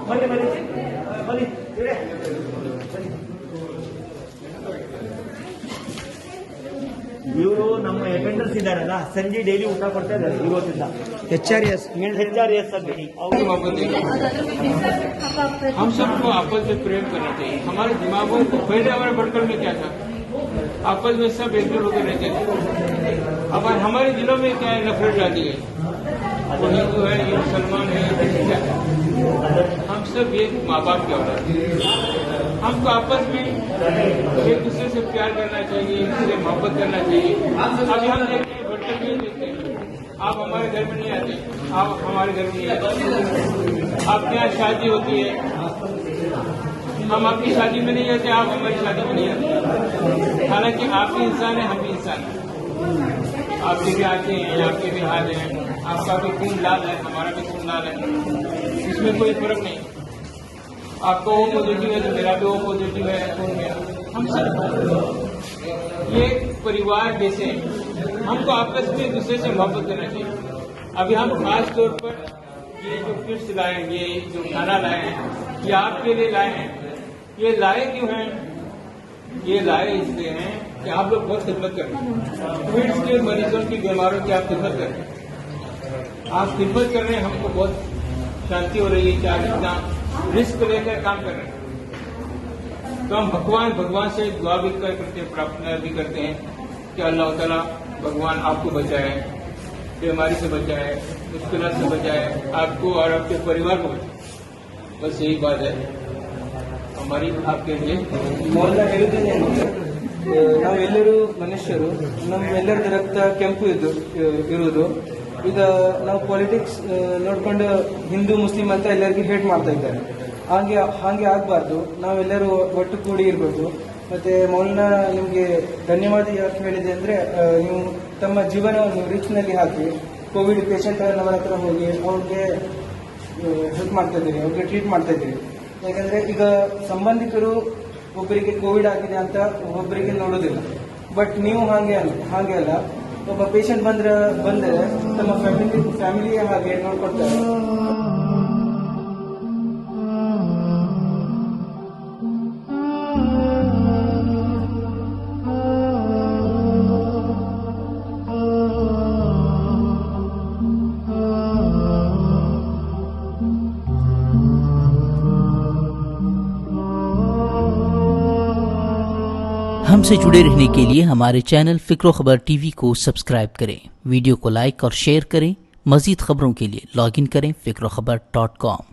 ಬನ್ನಿ ಬನ್ನಿ ಬನ್ನಿ ಇವರೇ ಇವರು ನಮ್ಮ ಅಟೆಂಡರ್ಸ್ ಇದ್ದಾರಲ್ಲ ಸಂಜೆ ಡೈಲಿ ಊಟ ಕೊಡ್ತಾ ಇದ್ದಾರೆ ಇವತ್ತಿಂದ HRS ಅಲ್ಲಿ हम सबको आपस में प्रेम करना चाहिए। हमारे दिमागों को पहले हमारे भटकल में क्या था, आपस में सब एकजुट होकर रहते थे। अब हमारे दिलों में क्या है, नफरत डाली गई। वो हिंदू है, ये मुसलमान है, क्या है? हम सब एक माँ बाप के औलाद हैं। हमको आपस में एक दूसरे से प्यार करना चाहिए, एक दूसरे से मोहब्बत करना चाहिए। अभी हम भटकल में देखते हैं, आप हमारे घर में नहीं आते, आप हमारे घर में नहीं आते। आपके यहाँ शादी होती है, हम आपकी शादी में नहीं आते, आप हमारी शादी में नहीं आते। हालांकि आप भी इंसान हैं, हम भी इंसान हैं। आपके भी आते हैं, आपके भी हाथ हैं, आपका भी खून लाल है, हमारा भी खून लाल है, इसमें कोई फर्क नहीं। आपका ओ पॉजिटिव है तो मेरा भी ओ पॉजिटिव है खून में। हम सब ये परिवार जैसे हैं, हमको आपस में एक दूसरे से मोहब्बत करना चाहिए। अभी हम खास तौर पर ये जो किट्स लाए हैं, ये जो खाना लाए हैं, ये आपके लिए लाए हैं। ये लाए क्यों हैं? ये लाए इसलिए हैं कि आप लोग बहुत खिदमत कर रहे हैं। किट्स के मरीजों की बीमारों की आप खिदमत कर रहे हैं। आप खिदमत कर रहे हैं, हमको बहुत शांति हो रही है कि आप इतना रिस्क लेकर काम कर रहे हैं। तो हम भगवान से दुआ भी करते हैं, प्रार्थना भी करते हैं कि अल्लाह ताला भगवान आपको बचाए, बीमारी से बचाए, मुश्किलात से बचाए, आपको और आपके परिवार को बचाए। बस यही बात है हमारी आपके लिए। ಮೊದಲ ಹೇಳುವುದೇನೆಂದರೆ ನಾವೆಲ್ಲರೂ ಮನುಷ್ಯರು, ನಮ್ಮೆಲ್ಲರದ್ದು ರಕ್ತ ಕೆಂಪು ಇರುವುದು. ಈಗ ನಾವು ಪಾಲಿಟಿಕ್ಸ್ ನೋಡ್ಕೊಂಡು ಹಿಂದೂ ಮುಸ್ಲಿಂ ಅಂತ ಎಲ್ಲರಿಗೂ ಹೇಟ್ ಮಾಡ್ತಾ ಇದ್ದಾರೆ. ಹಾಗೆ ಆಗಬಾರ್ದು. ನಾವೆಲ್ಲರೂ ಒಟ್ಟು ಕೂಡಿ ಇರಬೇಕು. ಮತ್ತೆ ಮೌಲಾನಾ ನಿಮಗೆ ಧನ್ಯವಾದ ಯಾಕೆ ಹೇಳಿದೆ ಅಂದ್ರೆ, ನೀವು ತಮ್ಮ ಜೀವನವನ್ನು ರಿಸ್ಕ್ನಲ್ಲಿ ಹಾಕಿ ಕೋವಿಡ್ ಪೇಷಂಟ್ ನಮ್ಮ ಹತ್ರ ಹೋಗಿ ಅವ್ರಿಗೆ ಹೆಲ್ಪ್ ಮಾಡ್ತಾ ಇದ್ದೀರಿ, ಅವ್ರಿಗೆ ಟ್ರೀಟ್ ಮಾಡ್ತಾ ಇದ್ದೀರಿ. ಯಾಕಂದ್ರೆ ಈಗ ಸಂಬಂಧಿಕರು ಒಬ್ಬರಿಗೆ ಕೋವಿಡ್ ಆಗಿದೆ ಅಂತ ಒಬ್ಬರಿಗೆ ನೋಡೋದಿಲ್ಲ. ಬಟ್ ನೀವು ಹಾಗೆ ಅಲ್ಲ, ಒಬ್ಬ ಪೇಷಂಟ್ ಬಂದರೆ ತಮ್ಮ ಫ್ಯಾಮಿಲಿಯ ಹಾಗೆ ನೋಡ್ಕೊಳ್ತಾರೆ. हमसे जुड़े रहने के लिए हमारे चैनल फिक्रो खबर टीवी को सब्सक्राइब करें, वीडियो को लाइक और शेयर करें। मजीद खबरों के लिए लॉगिन करें fikrokhabar.com।